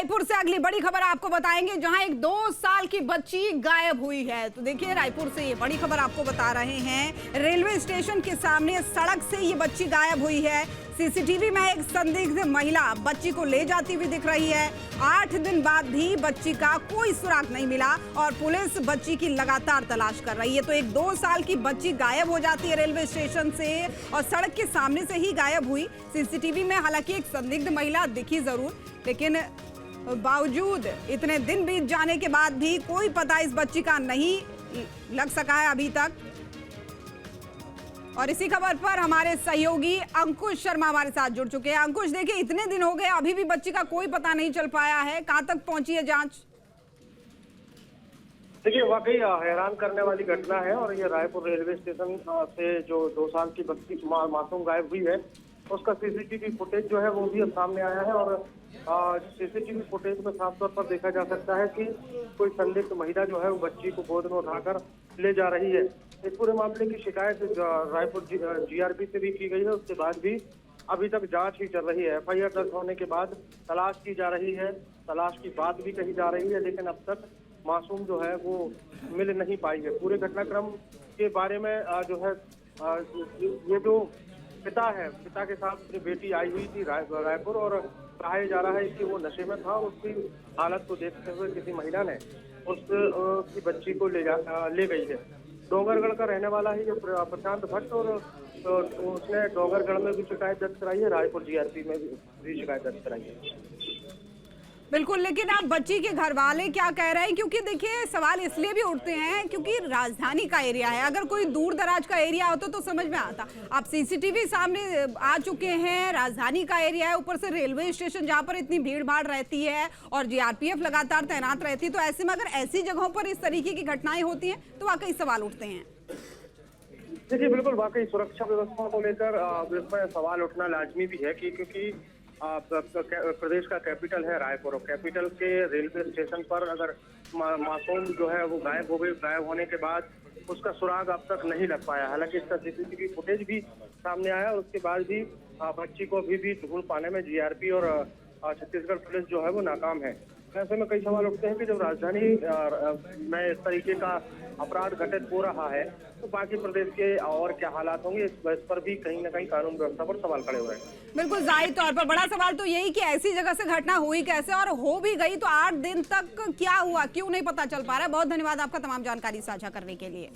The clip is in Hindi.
रायपुर से अगली बड़ी खबर आपको बताएंगे, जहां एक 2 साल की बच्ची गायब हुई है। तो देखिए, रायपुर से ये बड़ी खबर आपको बता रहे हैं। रेलवे स्टेशन के सामने सड़क से ये बच्ची गायब हुई है। सीसीटीवी में एक संदिग्ध महिला बच्ची को ले जाती हुई दिख रही है। 8 दिन बाद भी बच्ची का कोई सुराग नहीं मिला और पुलिस बच्ची की लगातार तलाश कर रही है। तो एक 2 साल की बच्ची गायब हो जाती है रेलवे स्टेशन से और सड़क के सामने से ही गायब हुई। सीसीटीवी में हालांकि एक संदिग्ध महिला दिखी जरूर, लेकिन बावजूद इतने दिन बीत जाने के बाद भी कोई पता इस बच्ची का नहीं लग सका है अभी तक। और इसी खबर पर हमारे सहयोगी अंकुश शर्मा हमारे साथ जुड़ चुके हैं। अंकुश, देखिए, इतने दिन हो गए, अभी भी बच्ची का कोई पता नहीं चल पाया है। कहां तक पहुंची है जांच? देखिए, वाकई हैरान करने वाली घटना है। और ये रायपुर रेलवे स्टेशन से जो 2 साल की बच्ची मासूम गायब हुई है, उसका सीसीटीवी फुटेज जो है वो भी अब सामने आया है। और सीसीटीवी फुटेज में साफ तौर पर देखा जा सकता है कि कोई संदिग्ध महिला जो है वो बच्ची को गोद में उठाकर ले जा रही है। इस पूरे मामले की शिकायत रायपुर जीआरपी से भी की गई है। उसके बाद भी अभी तक जांच ही चल रही है। एफआईआर दर्ज होने के बाद तलाश की जा रही है, तलाश की बात भी कही जा रही है, लेकिन अब तक मासूम जो है वो मिल नहीं पाई है। पूरे घटनाक्रम के बारे में जो है ये जो पिता है, पिता के साथ अपनी बेटी आई हुई थी रायपुर, और कहा जा रहा है कि वो नशे में था। उसकी हालत को देखते हुए किसी महिला ने उसकी बच्ची को ले गई है। डोंगरगढ़ का रहने वाला है ये प्रशांत भट्ट, और उसने डोंगरगढ़ में भी शिकायत दर्ज कराई है, रायपुर जीआरपी में भी शिकायत दर्ज कराई है। बिल्कुल, लेकिन आप बच्ची के घर वाले क्या कह रहे हैं? क्योंकि देखिए, सवाल इसलिए भी उठते हैं क्योंकि राजधानी का एरिया है। अगर कोई दूर दराज का एरिया होता तो समझ में आता। आप सीसीटीवी सामने आ चुके हैं, राजधानी का एरिया है, ऊपर से रेलवे स्टेशन जहां पर इतनी भीड़ भाड़ रहती है और जीआरपीएफ लगातार तैनात रहती है। तो ऐसे में अगर ऐसी जगहों पर इस तरीके की घटनाएं होती हैं तो वाकई सवाल उठते हैं। देखिए, बिल्कुल, वाकई सुरक्षा व्यवस्था को लेकर इसमें सवाल उठना लाजमी भी है, क्योंकि प्रदेश का कैपिटल है रायपुर। कैपिटल के रेलवे स्टेशन पर अगर मासूम जो है वो गायब हो गई, गायब होने के बाद उसका सुराग अब तक नहीं लग पाया। हालांकि इसका सीसीटीवी फुटेज भी सामने आया और उसके बाद भी बच्ची को अभी भी ढूंढ पाने में जीआरपी और छत्तीसगढ़ पुलिस जो है वो नाकाम है। ऐसे में कई सवाल उठते हैं कि जब राजधानी में इस तरीके का अपराध घटित हो रहा है तो बाकी प्रदेश के और क्या हालात होंगे, इस पर भी कहीं ना कहीं कानून व्यवस्था पर सवाल खड़े हो रहे हैं। बिल्कुल, जाहिर तौर पर बड़ा सवाल तो यही कि ऐसी जगह से घटना हुई कैसे, और हो भी गई तो 8 दिन तक क्या हुआ, क्यों नहीं पता चल पा रहा है। बहुत धन्यवाद आपका तमाम जानकारी साझा करने के लिए।